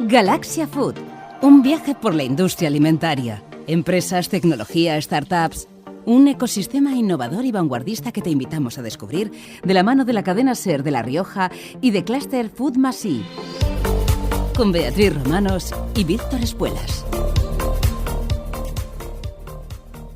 Galaxia Food, un viaje por la industria alimentaria. Empresas, tecnología, startups. Un ecosistema innovador y vanguardista que te invitamos a descubrir de la mano de la cadena SER de La Rioja y de Cluster Food Masí. Con Beatriz Romanos y Víctor Espuelas.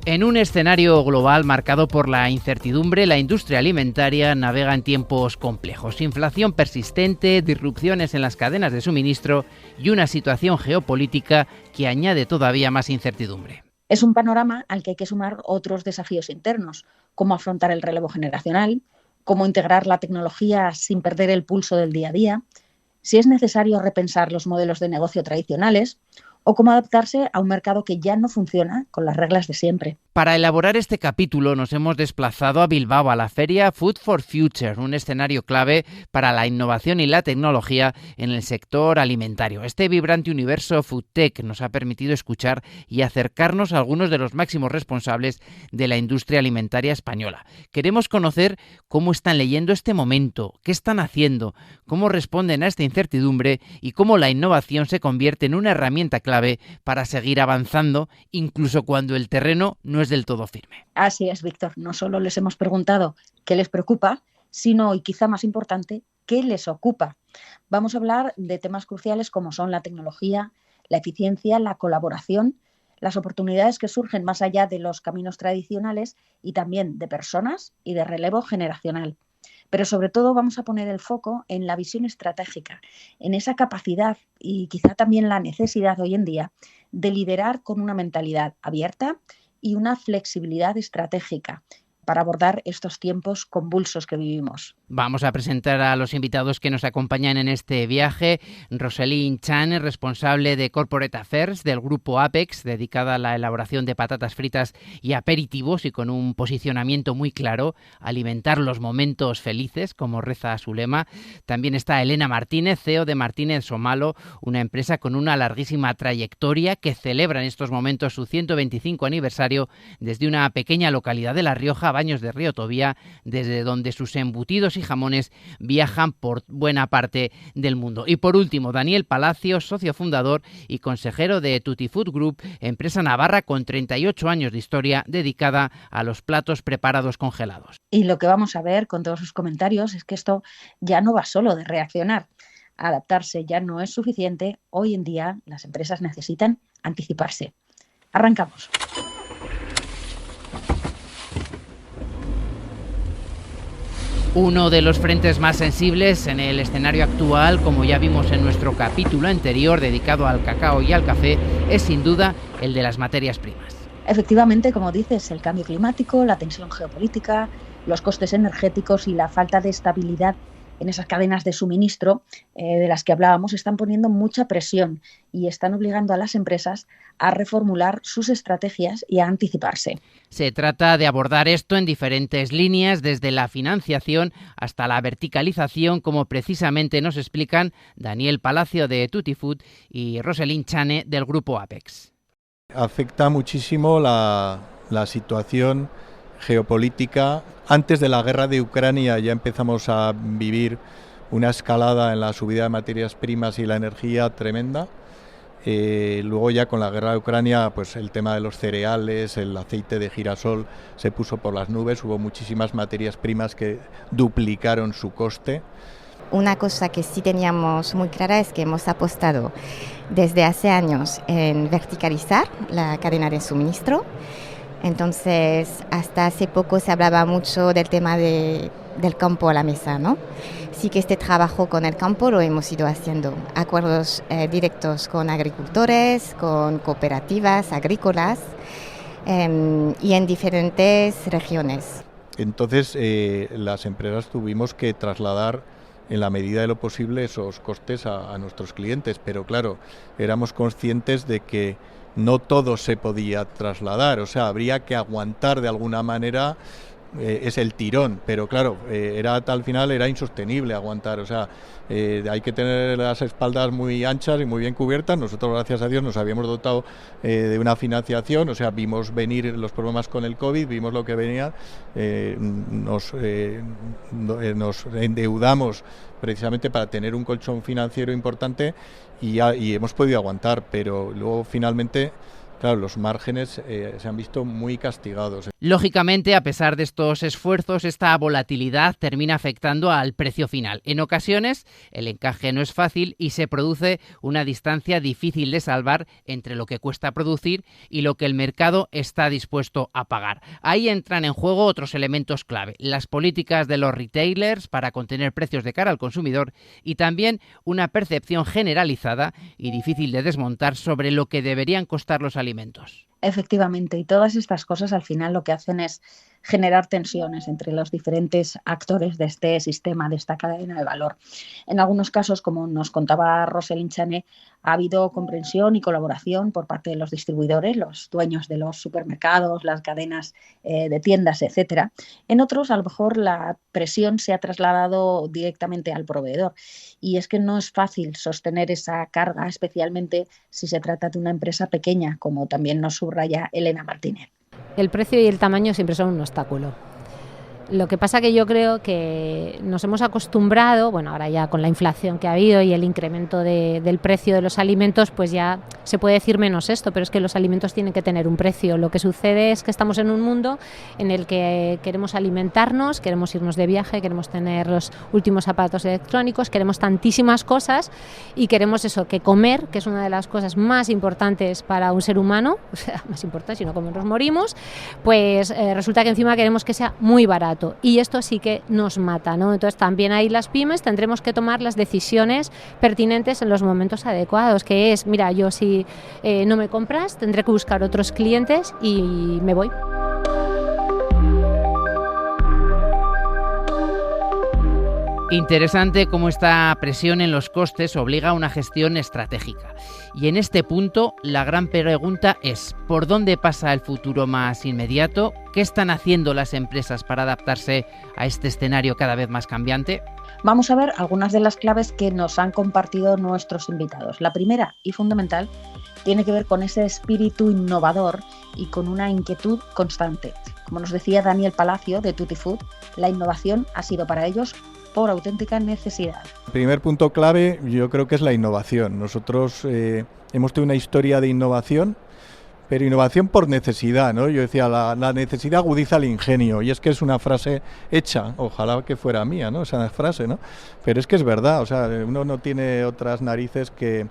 En un escenario global marcado por la incertidumbre, la industria alimentaria navega en tiempos complejos. Inflación persistente, disrupciones en las cadenas de suministro y una situación geopolítica que añade todavía más incertidumbre. Es un panorama al que hay que sumar otros desafíos internos, como afrontar el relevo generacional, cómo integrar la tecnología sin perder el pulso del día a día, si es necesario repensar los modelos de negocio tradicionales o cómo adaptarse a un mercado que ya no funciona con las reglas de siempre. Para elaborar este capítulo nos hemos desplazado a Bilbao, a la feria Food for Future, un escenario clave para la innovación y la tecnología en el sector alimentario. Este vibrante universo FoodTech nos ha permitido escuchar y acercarnos a algunos de los máximos responsables de la industria alimentaria española. Queremos conocer cómo están leyendo este momento, qué están haciendo, cómo responden a esta incertidumbre y cómo la innovación se convierte en una herramienta clave para seguir avanzando, incluso cuando el terreno no es del todo firme. Así es, Víctor. No solo les hemos preguntado qué les preocupa, sino, y quizá más importante, qué les ocupa. Vamos a hablar de temas cruciales como son la tecnología, la eficiencia, la colaboración, las oportunidades que surgen más allá de los caminos tradicionales y también de personas y de relevo generacional. Pero sobre todo vamos a poner el foco en la visión estratégica, en esa capacidad y quizá también la necesidad hoy en día de liderar con una mentalidad abierta y una flexibilidad estratégica para abordar estos tiempos convulsos que vivimos. Vamos a presentar a los invitados que nos acompañan en este viaje. Roselyne Chan, responsable de Corporate Affairs del grupo Apex, dedicada a la elaboración de patatas fritas y aperitivos y con un posicionamiento muy claro, alimentar los momentos felices, como reza su lema. También está Elena Martínez, CEO de Martínez Somalo, una empresa con una larguísima trayectoria que celebra en estos momentos su 125 aniversario desde una pequeña localidad de La Rioja, Baños de Río Tobía, desde donde sus embutidos y jamones viajan por buena parte del mundo. Y por último, Daniel Palacios, socio fundador y consejero de Tutti Food Group, empresa navarra con 38 años de historia dedicada a los platos preparados congelados. Y lo que vamos a ver con todos sus comentarios es que esto ya no va solo de reaccionar. Adaptarse ya no es suficiente. Hoy en día las empresas necesitan anticiparse. Arrancamos. Uno de los frentes más sensibles en el escenario actual, como ya vimos en nuestro capítulo anterior dedicado al cacao y al café, es sin duda el de las materias primas. Efectivamente, como dices, el cambio climático, la tensión geopolítica, los costes energéticos y la falta de estabilidad en esas cadenas de suministro de las que hablábamos están poniendo mucha presión y están obligando a las empresas a reformular sus estrategias y a anticiparse. Se trata de abordar esto en diferentes líneas, desde la financiación hasta la verticalización, como precisamente nos explican Daniel Palacio de Tutti Food y Roselyne Chane del grupo Apex. Afecta muchísimo la situación geopolítica. Antes de la guerra de Ucrania ya empezamos a vivir una escalada en la subida de materias primas y la energía tremenda. Luego ya con la guerra de Ucrania, pues el tema de los cereales, el aceite de girasol se puso por las nubes, hubo muchísimas materias primas que duplicaron su coste. Una cosa que sí teníamos muy clara es que hemos apostado desde hace años en verticalizar la cadena de suministro. Entonces, hasta hace poco se hablaba mucho del tema del campo a la mesa, ¿no? Sí que este trabajo con el campo lo hemos ido haciendo. Acuerdos directos con agricultores, con cooperativas agrícolas y en diferentes regiones. Entonces, las empresas tuvimos que trasladar en la medida de lo posible esos costes a nuestros clientes, pero claro, éramos conscientes de que no todo se podía trasladar, o sea, habría que aguantar de alguna manera es el tirón, pero claro, al final era insostenible aguantar, o sea, hay que tener las espaldas muy anchas y muy bien cubiertas. Nosotros, gracias a Dios, nos habíamos dotado de una financiación, o sea, vimos venir los problemas con el COVID, vimos lo que venía, nos endeudamos precisamente para tener un colchón financiero importante y hemos podido aguantar, pero luego finalmente, claro, los márgenes se han visto muy castigados. Lógicamente, a pesar de estos esfuerzos, esta volatilidad termina afectando al precio final. En ocasiones, el encaje no es fácil y se produce una distancia difícil de salvar entre lo que cuesta producir y lo que el mercado está dispuesto a pagar. Ahí entran en juego otros elementos clave: las políticas de los retailers para contener precios de cara al consumidor y también una percepción generalizada y difícil de desmontar sobre lo que deberían costar los alimentos. Efectivamente, y todas estas cosas al final lo que hacen es generar tensiones entre los diferentes actores de este sistema, de esta cadena de valor. En algunos casos, como nos contaba Rosalind Chané, ha habido comprensión y colaboración por parte de los distribuidores, los dueños de los supermercados, las cadenas de tiendas, etcétera. En otros, a lo mejor la presión se ha trasladado directamente al proveedor. Y es que no es fácil sostener esa carga, especialmente si se trata de una empresa pequeña, como también nos subraya Elena Martínez. El precio y el tamaño siempre son un obstáculo. Lo que pasa que yo creo que nos hemos acostumbrado, bueno, ahora ya con la inflación que ha habido y el incremento del precio de los alimentos, pues ya se puede decir menos esto, pero es que los alimentos tienen que tener un precio. Lo que sucede es que estamos en un mundo en el que queremos alimentarnos, queremos irnos de viaje, queremos tener los últimos aparatos electrónicos, queremos tantísimas cosas y queremos eso, que comer, que es una de las cosas más importantes para un ser humano, o sea, más importante, si no comemos nos morimos, pues resulta que encima queremos que sea muy barato. Y esto sí que nos mata, ¿no? Entonces también ahí las pymes tendremos que tomar las decisiones pertinentes en los momentos adecuados, que es, mira, yo si no me compras tendré que buscar otros clientes y me voy. Interesante cómo esta presión en los costes obliga a una gestión estratégica. Y en este punto, la gran pregunta es: ¿por dónde pasa el futuro más inmediato? ¿Qué están haciendo las empresas para adaptarse a este escenario cada vez más cambiante? Vamos a ver algunas de las claves que nos han compartido nuestros invitados. La primera y fundamental tiene que ver con ese espíritu innovador y con una inquietud constante. Como nos decía Daniel Palacio de Tutti Food, la innovación ha sido para ellos por auténtica necesidad. El primer punto clave yo creo que es la innovación. Nosotros hemos tenido una historia de innovación, pero innovación por necesidad, ¿no? Yo decía, la necesidad agudiza el ingenio, y es que es una frase hecha, ojalá que fuera mía, ¿no? Esa frase, ¿no? Pero es que es verdad, o sea, uno no tiene otras narices que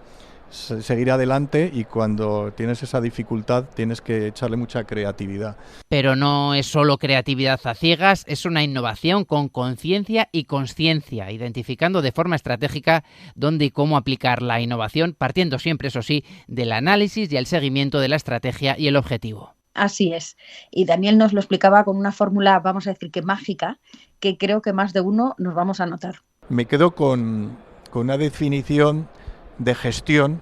seguir adelante, y cuando tienes esa dificultad tienes que echarle mucha creatividad. Pero no es solo creatividad a ciegas, es una innovación con conciencia y consciencia, identificando de forma estratégica dónde y cómo aplicar la innovación, partiendo siempre, eso sí, del análisis y el seguimiento de la estrategia y el objetivo. Así es. Y Daniel nos lo explicaba con una fórmula, vamos a decir que mágica, que creo que más de uno nos vamos a notar. Me quedo con una definición de gestión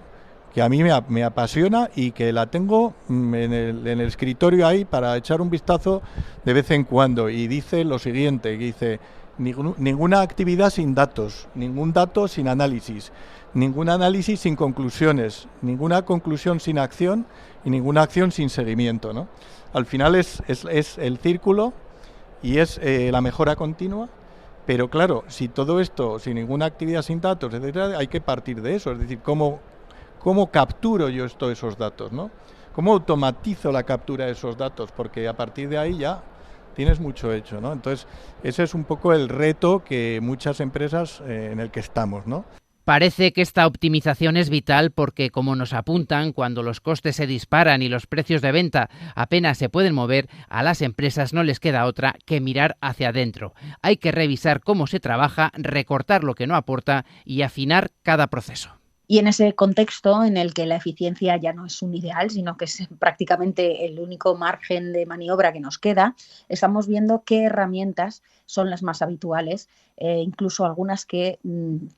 que a mí me apasiona y que la tengo en el escritorio ahí para echar un vistazo de vez en cuando, y dice lo siguiente, que dice: ninguna actividad sin datos, ningún dato sin análisis, ningún análisis sin conclusiones, ninguna conclusión sin acción y ninguna acción sin seguimiento, ¿no? Al final es el círculo y es la mejora continua. Pero claro, si todo esto, sin ninguna actividad, sin datos, etcétera, hay que partir de eso. Es decir, ¿cómo capturo yo esos datos, ¿no? ¿Cómo automatizo la captura de esos datos? Porque a partir de ahí ya tienes mucho hecho, ¿no? Entonces, ese es un poco el reto que muchas empresas en el que estamos, ¿no? Parece que esta optimización es vital porque, como nos apuntan, cuando los costes se disparan y los precios de venta apenas se pueden mover, a las empresas no les queda otra que mirar hacia adentro. Hay que revisar cómo se trabaja, recortar lo que no aporta y afinar cada proceso. Y en ese contexto en el que la eficiencia ya no es un ideal, sino que es prácticamente el único margen de maniobra que nos queda, estamos viendo qué herramientas son las más habituales, incluso algunas que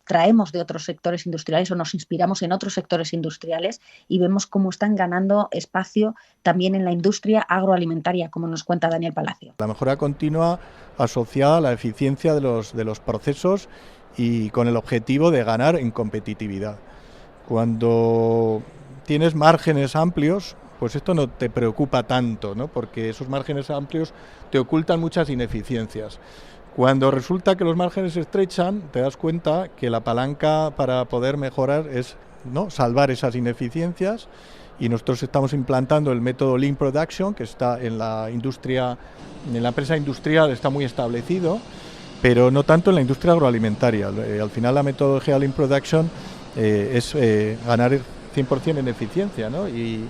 traemos de otros sectores industriales o nos inspiramos en otros sectores industriales y vemos cómo están ganando espacio también en la industria agroalimentaria, como nos cuenta Daniel Palacio. La mejora continua asociada a la eficiencia de los procesos y con el objetivo de ganar en competitividad. Cuando tienes márgenes amplios, pues esto no te preocupa tanto, ¿no? Porque esos márgenes amplios te ocultan muchas ineficiencias. Cuando resulta que los márgenes se estrechan, te das cuenta que la palanca para poder mejorar es, ¿no?, salvar esas ineficiencias, y nosotros estamos implantando el método Lean Production, que está en la industria, en la empresa industrial está muy establecido, pero no tanto en la industria agroalimentaria. Al final la metodología Lean Production es ganar 100% en eficiencia, ¿no? y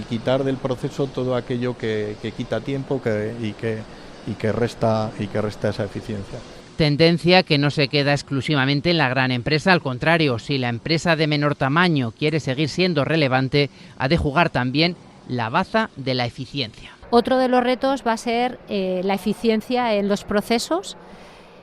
quitar del proceso todo aquello que quita tiempo y que resta esa eficiencia. Tendencia que no se queda exclusivamente en la gran empresa, al contrario, si la empresa de menor tamaño quiere seguir siendo relevante, ha de jugar también la baza de la eficiencia. Otro de los retos va a ser la eficiencia en los procesos.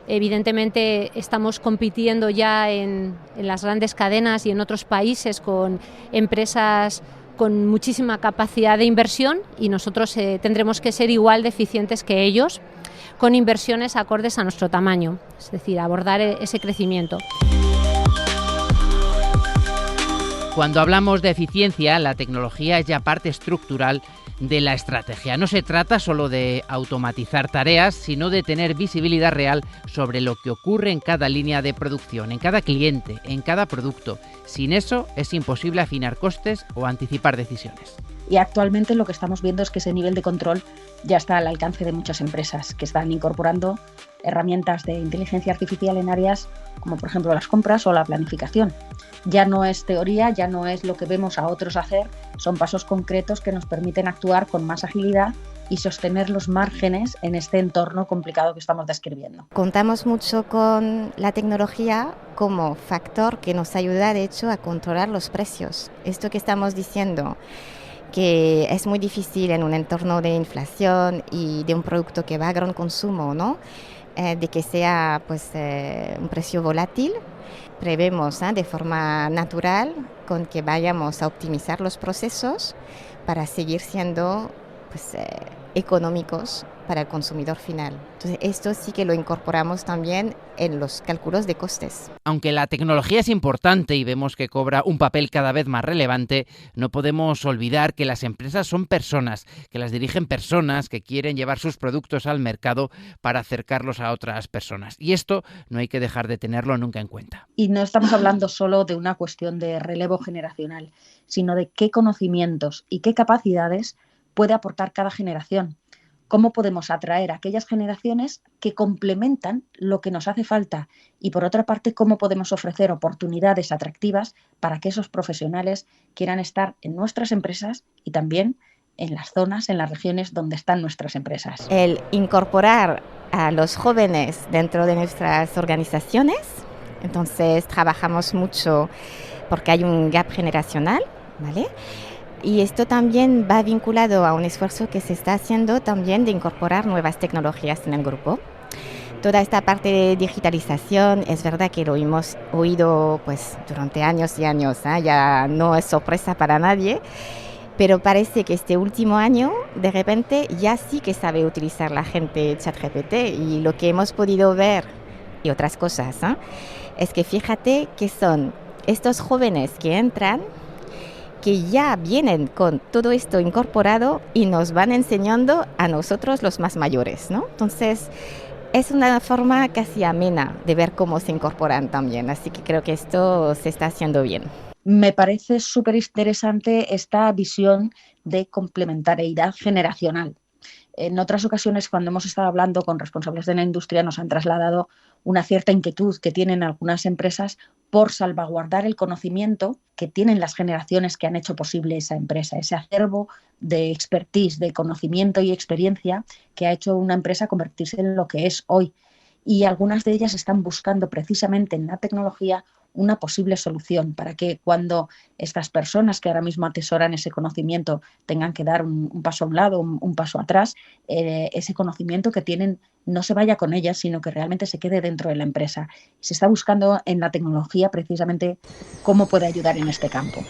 Evidentemente estamos compitiendo ya en las grandes cadenas y en otros países con empresas con muchísima capacidad de inversión y nosotros tendremos que ser igual de eficientes que ellos, con inversiones acordes a nuestro tamaño, es decir, abordar ese crecimiento. Cuando hablamos de eficiencia, la tecnología es ya parte estructural de la estrategia. No se trata solo de automatizar tareas, sino de tener visibilidad real sobre lo que ocurre en cada línea de producción, en cada cliente, en cada producto. Sin eso es imposible afinar costes o anticipar decisiones. Y actualmente lo que estamos viendo es que ese nivel de control ya está al alcance de muchas empresas que están incorporando herramientas de inteligencia artificial en áreas como por ejemplo las compras o la planificación. Ya no es teoría, ya no es lo que vemos a otros hacer, son pasos concretos que nos permiten actuar con más agilidad y sostener los márgenes en este entorno complicado que estamos describiendo. Contamos mucho con la tecnología como factor que nos ayuda de hecho a controlar los precios. Esto que estamos diciendo, que es muy difícil en un entorno de inflación y de un producto que va a gran consumo, ¿no? De que sea pues, un precio volátil. Prevemos de forma natural con que vayamos a optimizar los procesos para seguir siendo pues, económicos para el consumidor final. Entonces, esto sí que lo incorporamos también en los cálculos de costes. Aunque la tecnología es importante y vemos que cobra un papel cada vez más relevante, no podemos olvidar que las empresas son personas, que las dirigen personas que quieren llevar sus productos al mercado para acercarlos a otras personas. Y esto no hay que dejar de tenerlo nunca en cuenta. Y no estamos hablando solo de una cuestión de relevo generacional, sino de qué conocimientos y qué capacidades puede aportar cada generación. ¿Cómo podemos atraer a aquellas generaciones que complementan lo que nos hace falta? Y por otra parte, ¿cómo podemos ofrecer oportunidades atractivas para que esos profesionales quieran estar en nuestras empresas y también en las zonas, en las regiones donde están nuestras empresas? El incorporar a los jóvenes dentro de nuestras organizaciones, entonces trabajamos mucho porque hay un gap generacional, ¿vale? Y esto también va vinculado a un esfuerzo que se está haciendo también de incorporar nuevas tecnologías en el grupo. Toda esta parte de digitalización, es verdad que lo hemos oído pues, durante años y años, ya no es sorpresa para nadie, pero parece que este último año, de repente, ya sí que sabe utilizar la gente ChatGPT, y lo que hemos podido ver, y otras cosas, es que fíjate que son estos jóvenes que entran, que ya vienen con todo esto incorporado y nos van enseñando a nosotros los más mayores, ¿no? Entonces, es una forma casi amena de ver cómo se incorporan también, así que creo que esto se está haciendo bien. Me parece súper interesante esta visión de complementariedad generacional. En otras ocasiones, cuando hemos estado hablando con responsables de la industria, nos han trasladado una cierta inquietud que tienen algunas empresas por salvaguardar el conocimiento que tienen las generaciones que han hecho posible esa empresa, ese acervo de expertise, de conocimiento y experiencia que ha hecho una empresa convertirse en lo que es hoy. Y algunas de ellas están buscando precisamente en la tecnología una posible solución para que cuando estas personas que ahora mismo atesoran ese conocimiento tengan que dar un paso a un lado, un paso atrás, ese conocimiento que tienen no se vaya con ellas, sino que realmente se quede dentro de la empresa. Se está buscando en la tecnología precisamente cómo puede ayudar en este campo.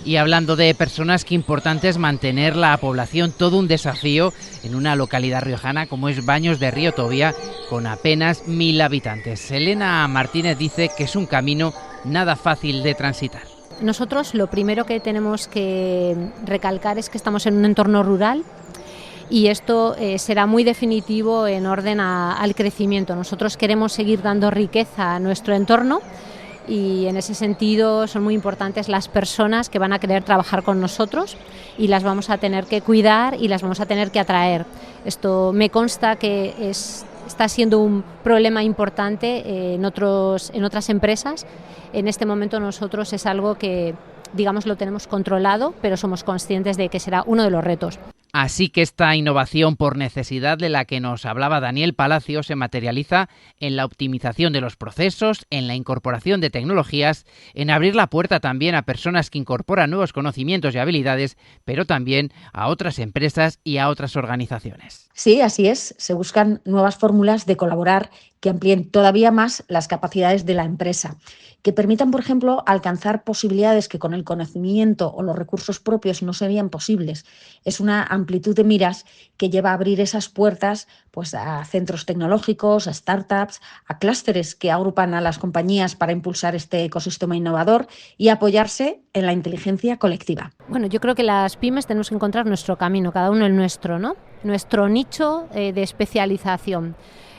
Y hablando de personas, qué importante es mantener la población, todo un desafío en una localidad riojana como es Baños de Río Tobía, con apenas 1000 habitantes. Elena Martínez dice que es un camino nada fácil de transitar. Nosotros lo primero que tenemos que recalcar es que estamos en un entorno rural y esto será muy definitivo en orden al crecimiento. Nosotros queremos seguir dando riqueza a nuestro entorno y en ese sentido son muy importantes las personas que van a querer trabajar con nosotros y las vamos a tener que cuidar y las vamos a tener que atraer. Esto me consta que está siendo un problema importante en otras empresas. En este momento nosotros es algo que, digamos, lo tenemos controlado, pero somos conscientes de que será uno de los retos. Así que esta innovación por necesidad de la que nos hablaba Daniel Palacio se materializa en la optimización de los procesos, en la incorporación de tecnologías, en abrir la puerta también a personas que incorporan nuevos conocimientos y habilidades, pero también a otras empresas y a otras organizaciones. Sí, así es. Se buscan nuevas fórmulas de colaborar que amplíen todavía más las capacidades de la empresa, que permitan, por ejemplo, alcanzar posibilidades que con el conocimiento o los recursos propios no serían posibles. Es una amplitud de miras que lleva a abrir esas puertas pues, a centros tecnológicos, a startups, a clústeres que agrupan a las compañías para impulsar este ecosistema innovador y apoyarse en la inteligencia colectiva. Bueno, yo creo que las pymes tenemos que encontrar nuestro camino, cada uno el nuestro, ¿no? Nuestro nicho de especialización.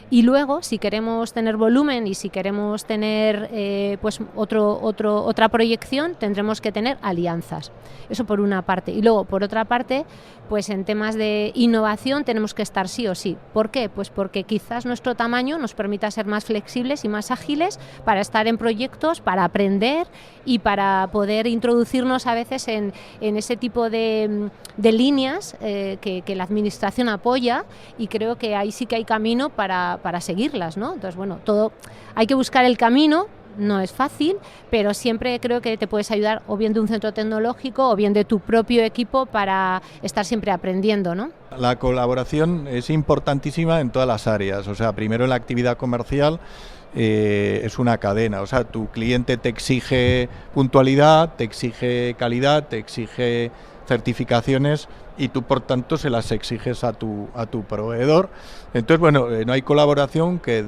Y luego, si queremos tener volumen y si queremos tener pues otra proyección, tendremos que tener alianzas. Eso por una parte. Y luego, por otra parte, pues en temas de innovación tenemos que estar sí o sí. ¿Por qué? Pues porque quizás nuestro tamaño nos permita ser más flexibles y más ágiles para estar en proyectos, para aprender y para poder introducirnos a veces en ese tipo de líneas que la administración apoya, y creo que ahí sí que hay camino para seguirlas, ¿no? Entonces, bueno, todo hay que buscar el camino. No es fácil, pero siempre creo que te puedes ayudar o bien de un centro tecnológico o bien de tu propio equipo para estar siempre aprendiendo, ¿no? La colaboración es importantísima en todas las áreas. O sea, primero en la actividad comercial es una cadena. O sea, tu cliente te exige puntualidad, te exige calidad, te exige certificaciones y tú, por tanto, se las exiges a tu proveedor. Entonces, bueno, no hay colaboración que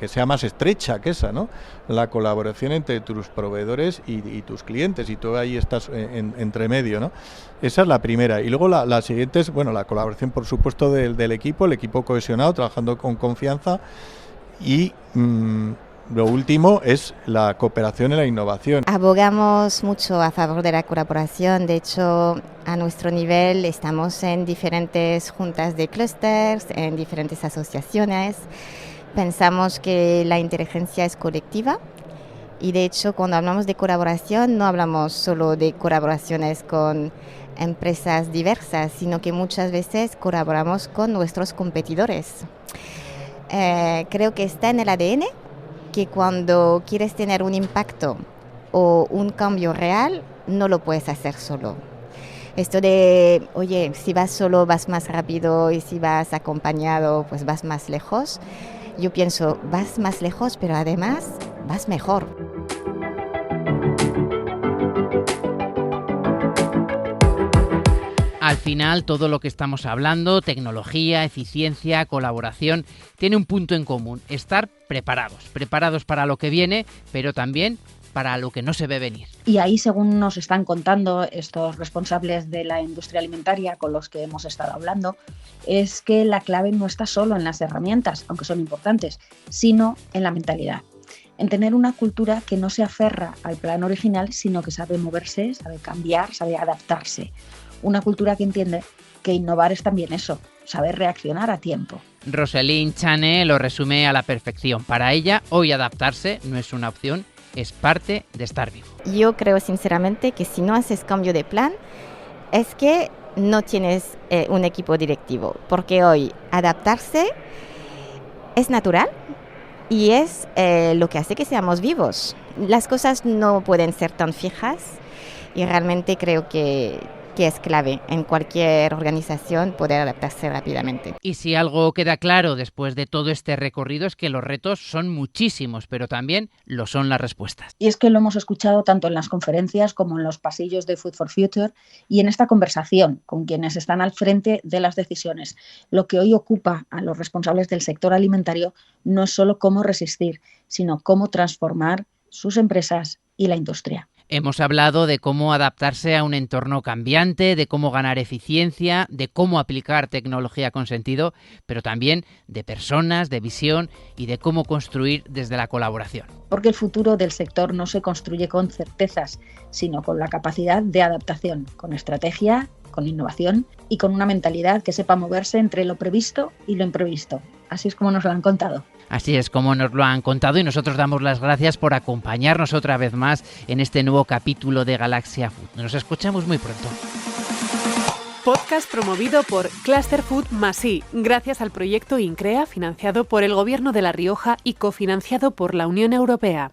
sea más estrecha que esa, ¿no? La colaboración entre tus proveedores y tus clientes, y tú ahí estás entre medio, ¿no? Esa es la primera. Y luego la siguiente es, bueno, la colaboración, por supuesto, del equipo, el equipo cohesionado, trabajando con confianza, y lo último es la cooperación y la innovación. Abogamos mucho a favor de la colaboración. De hecho, a nuestro nivel estamos en diferentes juntas de clústeres, en diferentes asociaciones. Pensamos que la inteligencia es colectiva y, de hecho, cuando hablamos de colaboración no hablamos solo de colaboraciones con empresas diversas, sino que muchas veces colaboramos con nuestros competidores. Creo que está en el ADN que cuando quieres tener un impacto o un cambio real, no lo puedes hacer solo. Esto de, oye, si vas solo vas más rápido y si vas acompañado pues vas más lejos. Yo pienso, vas más lejos, pero además vas mejor. Al final, todo lo que estamos hablando, tecnología, eficiencia, colaboración, tiene un punto en común: estar preparados para lo que viene, pero también para lo que no se ve venir. Y ahí, según nos están contando estos responsables de la industria alimentaria con los que hemos estado hablando, es que la clave no está solo en las herramientas, aunque son importantes, sino en la mentalidad. En tener una cultura que no se aferra al plan original, sino que sabe moverse, sabe cambiar, sabe adaptarse. Una cultura que entiende que innovar es también eso, saber reaccionar a tiempo. Roselyne Chane lo resume a la perfección. Para ella, hoy adaptarse no es una opción, es parte de estar vivo. Yo creo sinceramente que si no haces cambio de plan, es que no tienes un equipo directivo, porque hoy adaptarse es natural, y es lo que hace que seamos vivos. Las cosas no pueden ser tan fijas y realmente creo que es clave en cualquier organización poder adaptarse rápidamente. Y si algo queda claro después de todo este recorrido es que los retos son muchísimos, pero también lo son las respuestas. Y es que lo hemos escuchado tanto en las conferencias como en los pasillos de Food for Future y en esta conversación con quienes están al frente de las decisiones. Lo que hoy ocupa a los responsables del sector alimentario no es solo cómo resistir, sino cómo transformar sus empresas y la industria. Hemos hablado de cómo adaptarse a un entorno cambiante, de cómo ganar eficiencia, de cómo aplicar tecnología con sentido, pero también de personas, de visión y de cómo construir desde la colaboración. Porque el futuro del sector no se construye con certezas, sino con la capacidad de adaptación, con estrategia, con innovación y con una mentalidad que sepa moverse entre lo previsto y lo imprevisto. Así es como nos lo han contado. Así es como nos lo han contado y nosotros damos las gracias por acompañarnos otra vez más en este nuevo capítulo de Galaxia Food. Nos escuchamos muy pronto. Podcast promovido por Cluster Food +I, gracias al proyecto INCREA financiado por el Gobierno de La Rioja y cofinanciado por la Unión Europea.